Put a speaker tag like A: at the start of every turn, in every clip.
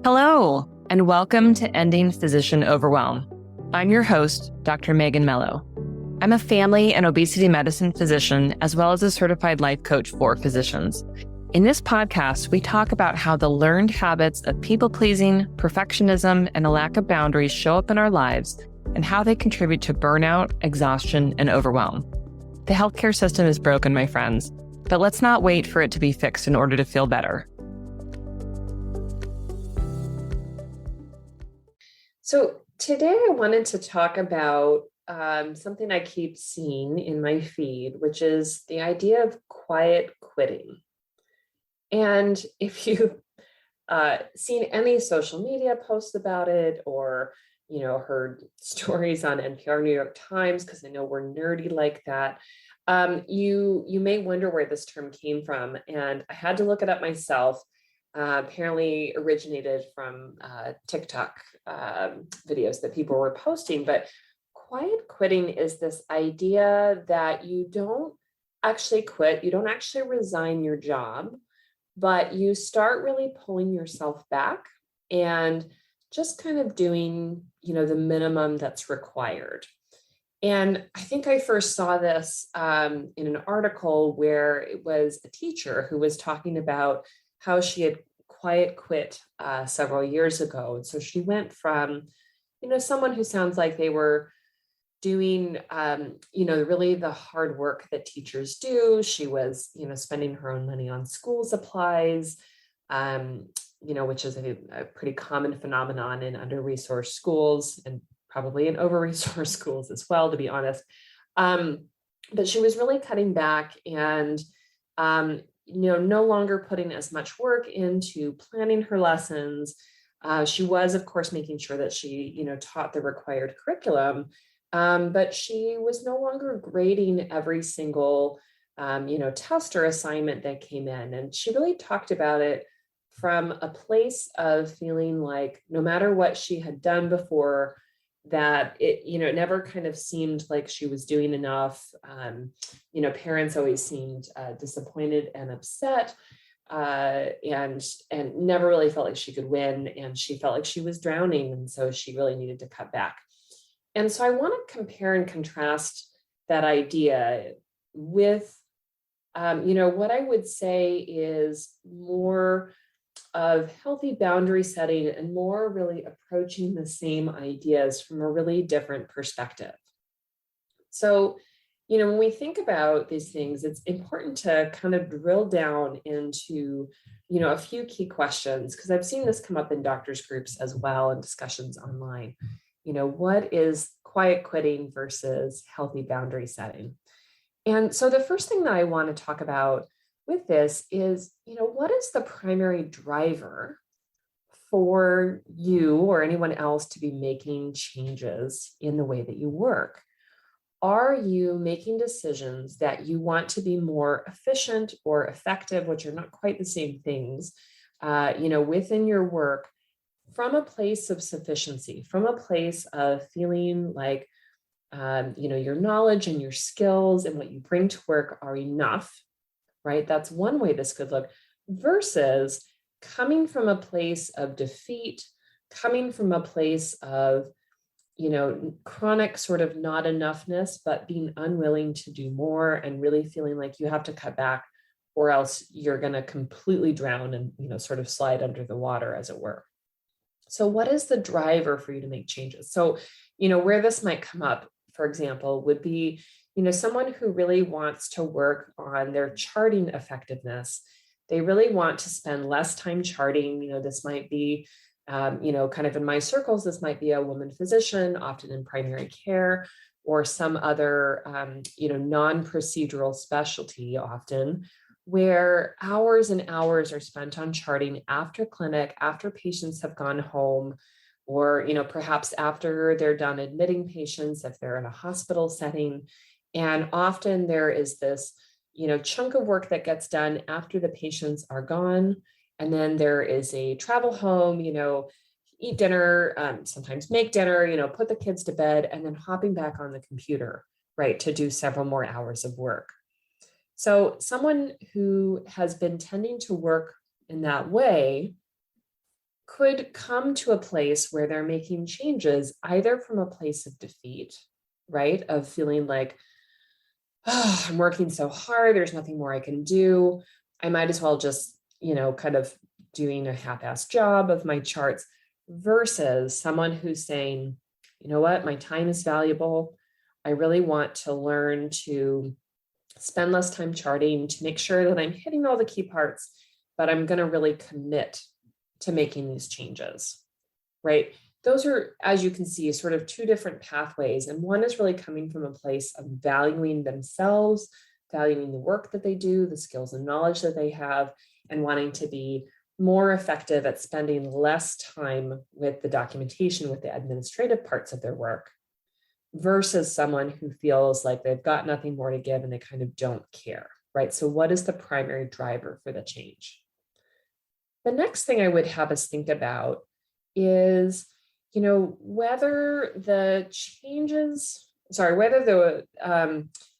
A: Hello, and welcome to Ending Physician Overwhelm. I'm your host, Dr. Megan Mello. I'm a family and obesity medicine physician, as well as a certified life coach for physicians. In this podcast, we talk about how the learned habits of people-pleasing, perfectionism, and a lack of boundaries show up in our lives and how they contribute to burnout, exhaustion, and overwhelm. The healthcare system is broken, my friends, but let's not wait for it to be fixed in order to feel better.
B: So today I wanted to talk about something I keep seeing in my feed, which is the idea of quiet quitting. And if you've seen any social media posts about it, or heard stories on NPR, New York Times, because I know we're nerdy like that, you may wonder where this term came from. And I had to look it up myself. Apparently originated from TikTok videos that people were posting. But quiet quitting is this idea that you don't actually quit, you don't actually resign your job, but you start really pulling yourself back and just kind of doing, the minimum that's required. And I think I first saw this in an article where it was a teacher who was talking about how she had quiet quit several years ago. And so she went from, someone who sounds like they were doing, really the hard work that teachers do. She was, spending her own money on school supplies, which is a pretty common phenomenon in under-resourced schools and probably in over-resourced schools as well, to be honest. But she was really cutting back and, no longer putting as much work into planning her lessons. She was, of course, making sure that she, taught the required curriculum, but she was no longer grading every single, test or assignment that came in. And she really talked about it from a place of feeling like no matter what she had done before, that it never kind of seemed like she was doing enough. Parents always seemed disappointed and upset, and never really felt like she could win. And she felt like she was drowning. And so she really needed to cut back. And so I want to compare and contrast that idea with, what I would say is more of healthy boundary setting and more really approaching the same ideas from a really different perspective. So, when we think about these things, it's important to kind of drill down into, a few key questions, because I've seen this come up in doctors' groups as well and discussions online. What is quiet quitting versus healthy boundary setting? And so the first thing that I want to talk about with this is, what is the primary driver for you or anyone else to be making changes in the way that you work? Are you making decisions that you want to be more efficient or effective, which are not quite the same things, within your work from a place of sufficiency, from a place of feeling like, your knowledge and your skills and what you bring to work are enough? Right? That's one way this could look, versus coming from a place of defeat, coming from a place of, chronic sort of not enoughness, but being unwilling to do more and really feeling like you have to cut back or else you're going to completely drown and, sort of slide under the water, as it were. So what is the driver for you to make changes? So, where this might come up, for example, would be, someone who really wants to work on their charting effectiveness. They really want to spend less time charting. This might be, kind of in my circles, this might be a woman physician, often in primary care, or some other, non-procedural specialty often, where hours and hours are spent on charting after clinic, after patients have gone home, or, perhaps after they're done admitting patients, if they're in a hospital setting. And often there is this, chunk of work that gets done after the patients are gone. And then there is a travel home, eat dinner, sometimes make dinner, put the kids to bed, and then hopping back on the computer, right, to do several more hours of work. So someone who has been tending to work in that way could come to a place where they're making changes either from a place of defeat, right? Of feeling like, oh, I'm working so hard, there's nothing more I can do. I might as well just, kind of doing a half-assed job of my charts, versus someone who's saying, you know what, my time is valuable. I really want to learn to spend less time charting to make sure that I'm hitting all the key parts, but I'm going to really commit to making these changes, right? Those are, as you can see, sort of two different pathways. And one is really coming from a place of valuing themselves, valuing the work that they do, the skills and knowledge that they have, and wanting to be more effective at spending less time with the documentation, with the administrative parts of their work, versus someone who feels like they've got nothing more to give and they kind of don't care, right? So what is the primary driver for the change? The next thing I would have us think about is, whether the changes, whether the,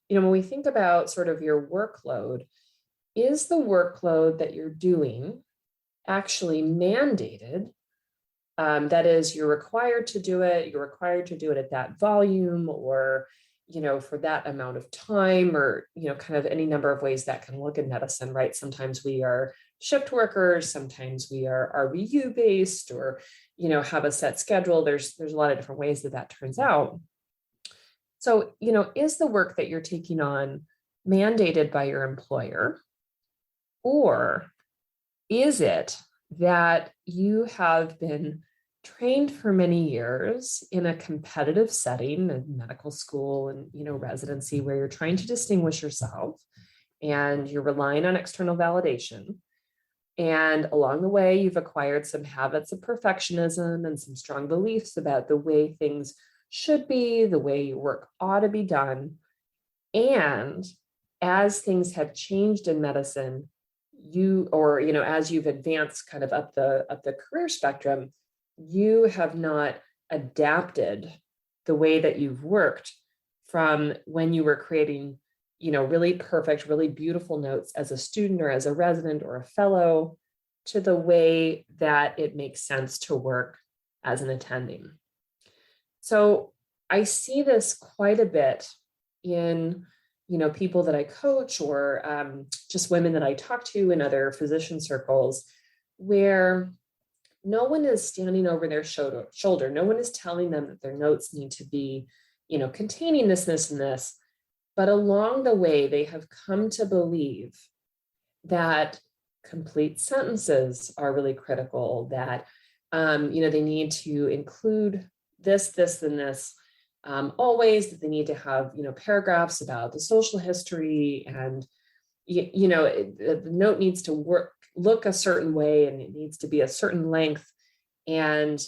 B: when we think about sort of your workload, is the workload that you're doing actually mandated? That is, you're required to do it, at that volume, or, for that amount of time, or, kind of any number of ways that can look in medicine, right? Sometimes we are shift workers, sometimes we are RVU based, or, have a set schedule. There's a lot of different ways that turns out. So, is the work that you're taking on mandated by your employer? Or is it that you have been trained for many years in a competitive setting, in medical school and, residency, where you're trying to distinguish yourself and you're relying on external validation? And along the way, you've acquired some habits of perfectionism and some strong beliefs about the way things should be, the way your work ought to be done. And as things have changed in medicine, as you've advanced kind of up the career spectrum, you have not adapted the way that you've worked from when you were creating, really perfect, really beautiful notes as a student or as a resident or a fellow, to the way that it makes sense to work as an attending. So I see this quite a bit in, people that I coach, or just women that I talk to in other physician circles, where no one is standing over their shoulder. No one is telling them that their notes need to be, containing this, this, and this. But along the way, they have come to believe that complete sentences are really critical, that, they need to include this, this, and this, always, that they need to have, paragraphs about the social history, and, the note needs to look a certain way, and it needs to be a certain length. And,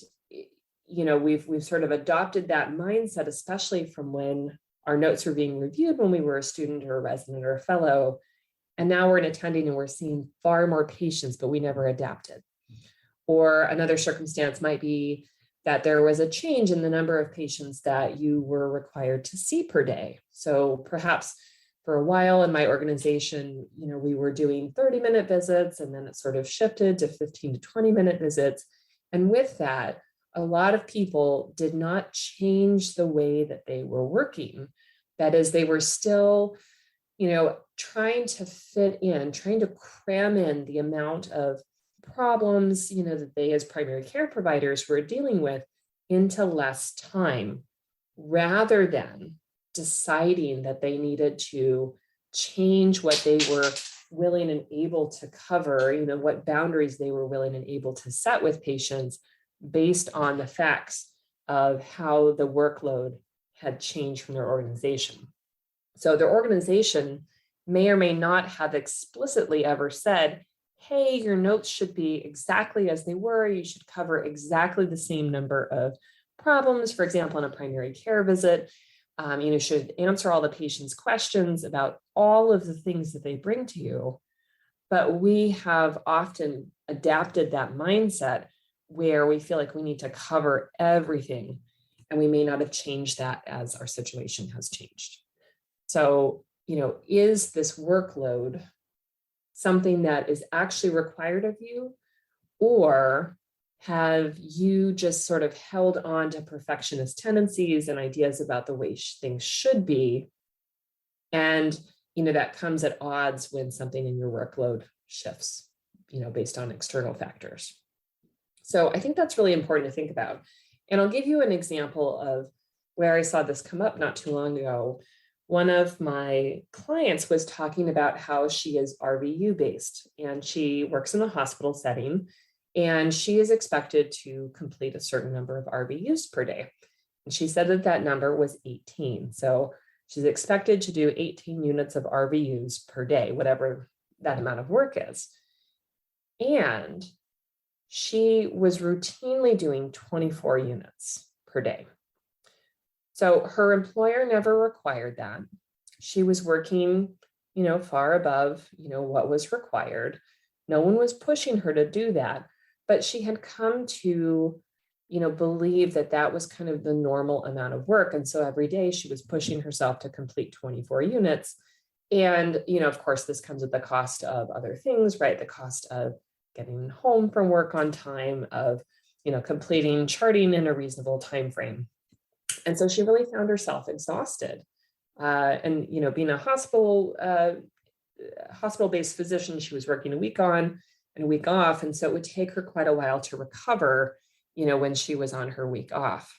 B: we've sort of adopted that mindset, especially from when our notes were being reviewed when we were a student or a resident or a fellow. And now we're an attending and we're seeing far more patients, but we never adapted. Or another circumstance might be that there was a change in the number of patients that you were required to see per day. So perhaps for a while in my organization, we were doing 30-minute visits, and then it sort of shifted to 15 to 20-minute visits. And with that, a lot of people did not change the way that they were working. That is, they were still, trying to fit in, trying to cram in the amount of problems, that they as primary care providers were dealing with into less time, rather than deciding that they needed to change what they were willing and able to cover, what boundaries they were willing and able to set with patients based on the facts of how the workload had changed from their organization. So their organization may or may not have explicitly ever said, hey, your notes should be exactly as they were. You should cover exactly the same number of problems. For example, in a primary care visit, you should answer all the patient's questions about all of the things that they bring to you. But we have often adapted that mindset where we feel like we need to cover everything, and we may not have changed that as our situation has changed. So, is this workload something that is actually required of you, or Have you just sort of held on to perfectionist tendencies and ideas about the way things should be? And, that comes at odds when something in your workload shifts, based on external factors. So I think that's really important to think about. And I'll give you an example of where I saw this come up not too long ago. One of my clients was talking about how she is RVU based and she works in a hospital setting, and she is expected to complete a certain number of RVUs per day. And she said that that number was 18. So she's expected to do 18 units of RVUs per day, whatever that amount of work is. And she was routinely doing 24 units per day. So her employer never required that. She was working, far above, what was required. No one was pushing her to do that, but she had come to, believe that that was kind of the normal amount of work. And so every day she was pushing herself to complete 24 units. And, of course, this comes at the cost of other things, right? The cost of getting home from work on time, of, completing charting in a reasonable time frame. And so she really found herself exhausted. And, being a hospital-based physician, she was working a week on and a week off. And so it would take her quite a while to recover, when she was on her week off.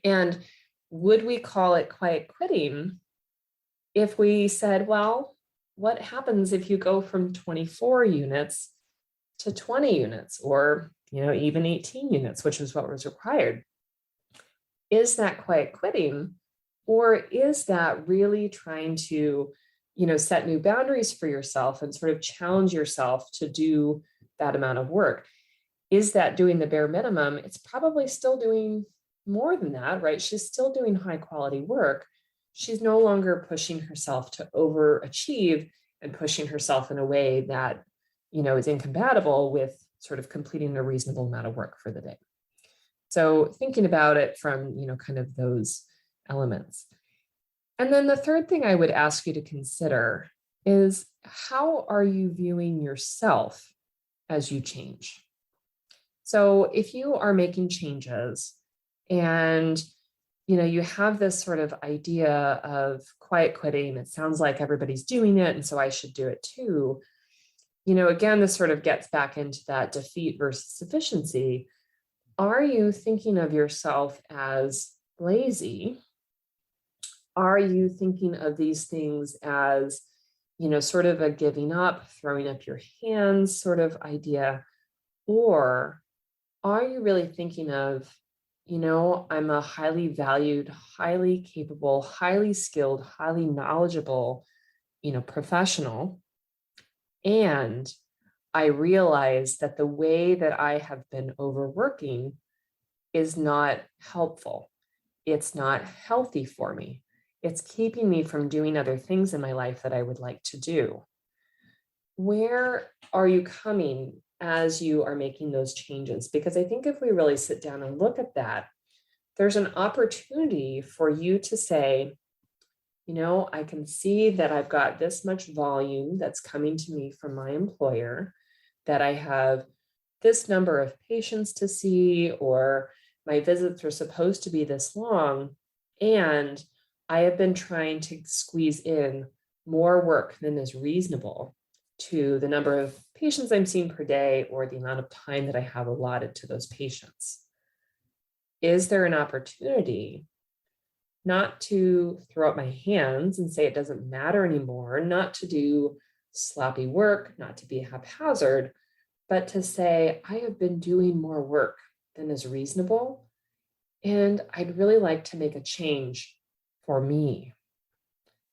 B: And would we call it quiet quitting if we said, well, what happens if you go from 24 units to 20 units or, even 18 units, which is what was required? Is that quiet quitting, or is that really trying to, set new boundaries for yourself and sort of challenge yourself to do that amount of work? Is that doing the bare minimum? It's probably still doing more than that, right? She's still doing high quality work. She's no longer pushing herself to overachieve and pushing herself in a way that, is incompatible with sort of completing a reasonable amount of work for the day. So thinking about it from, kind of those elements. And then the third thing I would ask you to consider is, how are you viewing yourself as you change? So if you are making changes and, you have this sort of idea of quiet quitting, it sounds like everybody's doing it, and so I should do it too. Again, this sort of gets back into that defeat versus sufficiency. Are you thinking of yourself as lazy? Are you thinking of these things as, sort of a giving up, throwing up your hands sort of idea? Or are you really thinking of, I'm a highly valued, highly capable, highly skilled, highly knowledgeable, professional. And I realize that the way that I have been overworking is not helpful. It's not healthy for me. It's keeping me from doing other things in my life that I would like to do. Where are you coming as you are making those changes? Because I think if we really sit down and look at that, there's an opportunity for you to say, I can see that I've got this much volume that's coming to me from my employer, that I have this number of patients to see, or my visits are supposed to be this long. And I have been trying to squeeze in more work than is reasonable to the number of patients I'm seeing per day or the amount of time that I have allotted to those patients. Is there an opportunity not to throw up my hands and say it doesn't matter anymore, not to do sloppy work, not to be haphazard, but to say, I have been doing more work than is reasonable, and I'd really like to make a change for me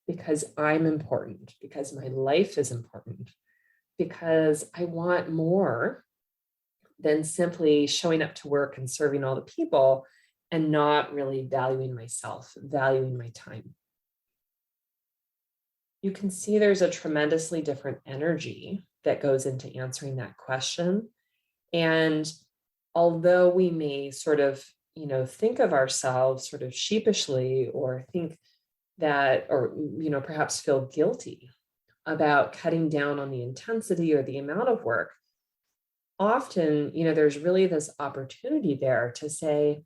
B: because I'm important, because my life is important, because I want more than simply showing up to work and serving all the people and not really valuing myself, valuing my time. You can see there's a tremendously different energy that goes into answering that question. And although we may sort of, think of ourselves sort of sheepishly, or think that, or, perhaps feel guilty about cutting down on the intensity or the amount of work, often, there's really this opportunity there to say,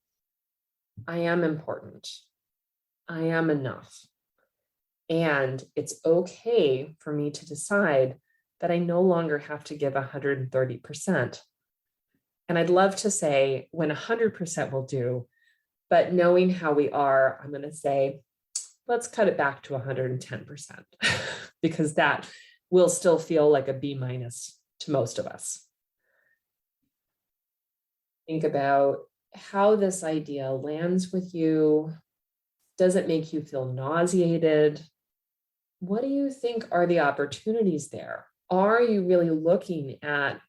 B: I am important. I am enough. And it's okay for me to decide that I no longer have to give 130%. And I'd love to say when 100% will do, but knowing how we are, I'm going to say, let's cut it back to 110% because that will still feel like a B minus to most of us. Think about how this idea lands with you. Does it make you feel nauseated? What do you think are the opportunities there? Are you really looking at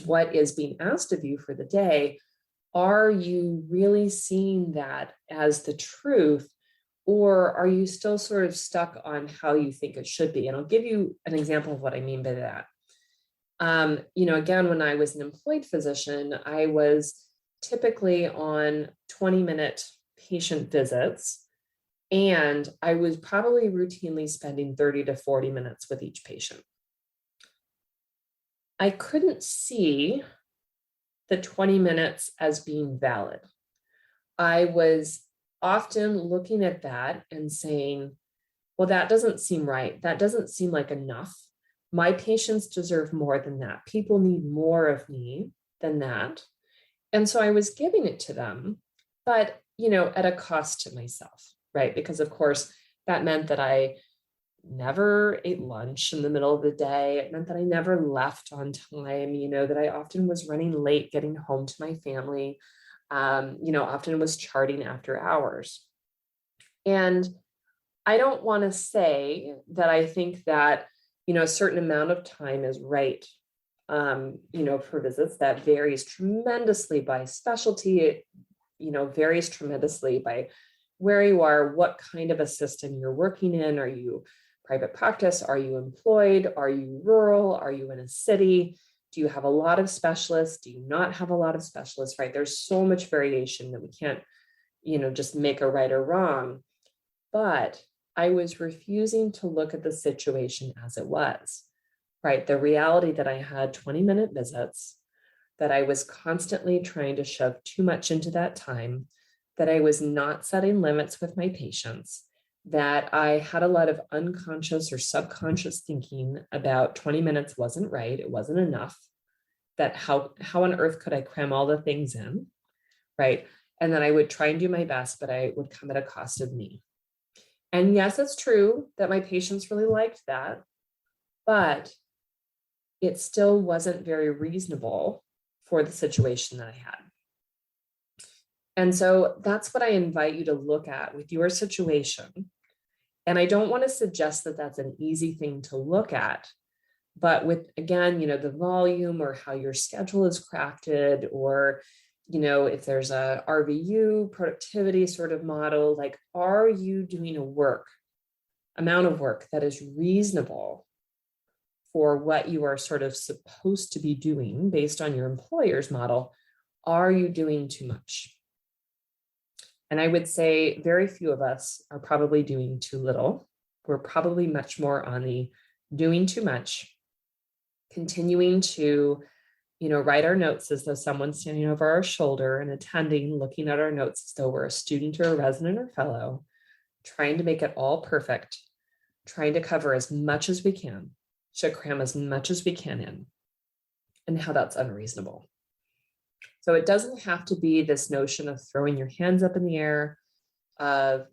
B: what is being asked of you for the day? Are you really seeing that as the truth? Or are you still sort of stuck on how you think it should be? And I'll give you an example of what I mean by that. Again, when I was an employed physician, I was typically on 20-minute patient visits, and I was probably routinely spending 30 to 40 minutes with each patient. I couldn't see the 20 minutes as being valid. I was often looking at that and saying, well, that doesn't seem right. That doesn't seem like enough. My patients deserve more than that. People need more of me than that. And so I was giving it to them, but, at a cost to myself, right? Because of course, that meant that I never ate lunch in the middle of the day. It meant that I never left on time, that I often was running late getting home to my family, often was charting after hours. And I don't want to say that I think that, a certain amount of time is right, for visits. That varies tremendously by specialty. It, varies tremendously by where you are, what kind of a system you're working in. Are you private practice? Are you employed? Are you rural? Are you in a city? Do you have a lot of specialists? Do you not have a lot of specialists, right? There's so much variation that we can't, just make a right or wrong. But I was refusing to look at the situation as it was, right? The reality that I had 20-minute visits, that I was constantly trying to shove too much into that time, that I was not setting limits with my patients, that I had a lot of unconscious or subconscious thinking about 20 minutes wasn't right, it wasn't enough, that how on earth could I cram all the things in, right? And then I would try and do my best, but I would come at a cost of me. And yes, it's true that my patients really liked that, but it still wasn't very reasonable for the situation that I had. And so that's what I invite you to look at with your situation. And I don't want to suggest that that's an easy thing to look at, but with, again, the volume or how your schedule is crafted, or, if there's a RVU productivity sort of model, like, are you doing amount of work that is reasonable for what you are sort of supposed to be doing based on your employer's model? Are you doing too much? And I would say very few of us are probably doing too little. We're probably much more on the doing too much, continuing to, write our notes as though someone's standing over our shoulder and attending, looking at our notes as though we're a student or a resident or fellow, trying to make it all perfect, trying to cover as much as we can, to cram as much as we can in, and how that's unreasonable. So it doesn't have to be this notion of throwing your hands up in the air, of,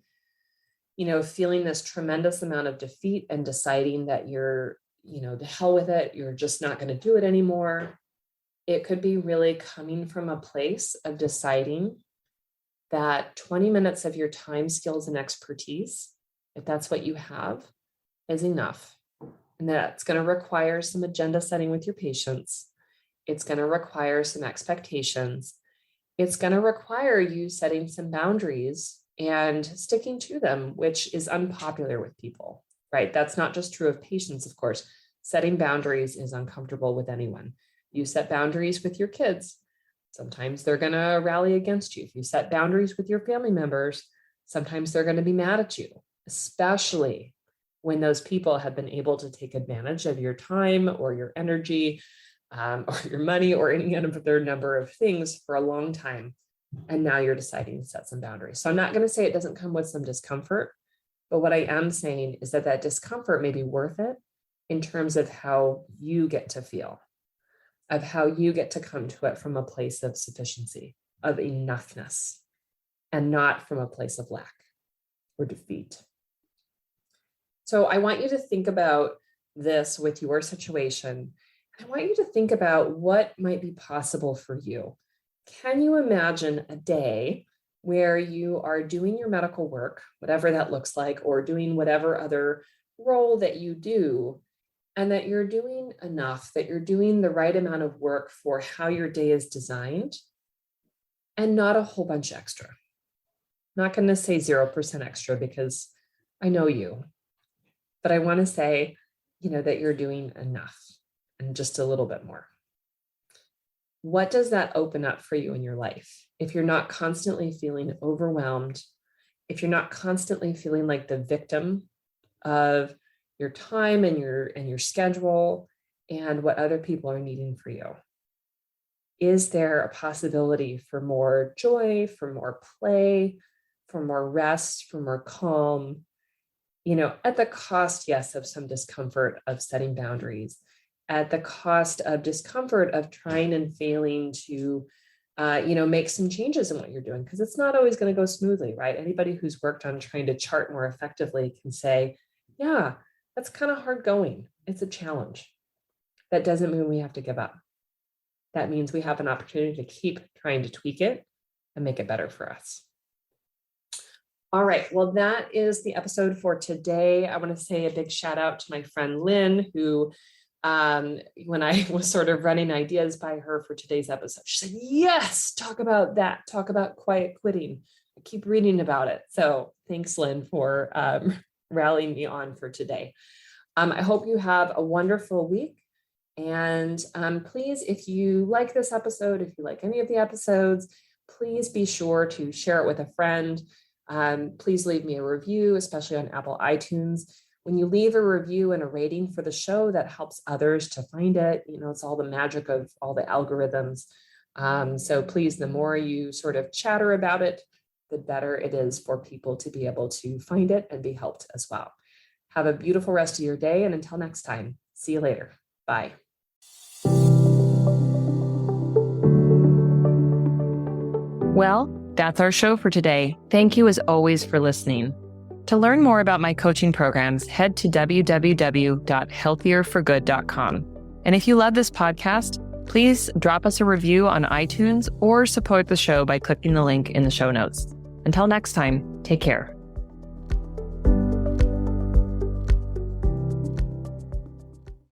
B: feeling this tremendous amount of defeat and deciding that you're, to hell with it, you're just not going to do it anymore. It could be really coming from a place of deciding that 20 minutes of your time, skills, and expertise, if that's what you have, is enough. And that's going to require some agenda setting with your patients. It's going to require some expectations. It's going to require you setting some boundaries and sticking to them, which is unpopular with people, right? That's not just true of patients, of course. Setting boundaries is uncomfortable with anyone. You set boundaries with your kids. Sometimes they're going to rally against you. If you set boundaries with your family members, sometimes they're going to be mad at you, especially when those people have been able to take advantage of your time or your energy, or your money or any other number of things for a long time. And now you're deciding to set some boundaries. So I'm not going to say it doesn't come with some discomfort, but what I am saying is that that discomfort may be worth it in terms of how you get to feel, of how you get to come to it from a place of sufficiency, of enoughness, and not from a place of lack or defeat. So I want you to think about this with your situation. I want you to think about what might be possible for you. Can you imagine a day where you are doing your medical work, whatever that looks like, or doing whatever other role that you do, and that you're doing enough, that you're doing the right amount of work for how your day is designed, and not a whole bunch extra? Not going to say 0% extra because I know you, but I want to say, that you're doing enough and just a little bit more. What does that open up for you in your life? If you're not constantly feeling overwhelmed, if you're not constantly feeling like the victim of your time and your schedule and what other people are needing for you, is there a possibility for more joy, for more play, for more rest, for more calm, at the cost, yes, of some discomfort of setting boundaries, at the cost of discomfort of trying and failing to, make some changes in what you're doing, because it's not always going to go smoothly, right? Anybody who's worked on trying to chart more effectively can say, yeah, that's kind of hard going. It's a challenge. That doesn't mean we have to give up. That means we have an opportunity to keep trying to tweak it and make it better for us. All right, well, that is the episode for today. I want to say a big shout out to my friend Lynne, who, when I was sort of running ideas by her for today's episode, she said, yes, talk about that. Talk about quiet quitting. I keep reading about it. So thanks, Lynne, for rallying me on for today. I hope you have a wonderful week. And please, if you like this episode, if you like any of the episodes, please be sure to share it with a friend. Please leave me a review, especially on Apple iTunes. When you leave a review and a rating for the show, that helps others to find it. It's all the magic of all the algorithms. So please, the more you sort of chatter about it, the better it is for people to be able to find it and be helped as well. Have a beautiful rest of your day. And until next time, see you later. Bye.
A: Well, that's our show for today. Thank you as always for listening. To learn more about my coaching programs, head to www.healthierforgood.com. And if you love this podcast, please drop us a review on iTunes or support the show by clicking the link in the show notes. Until next time, take care.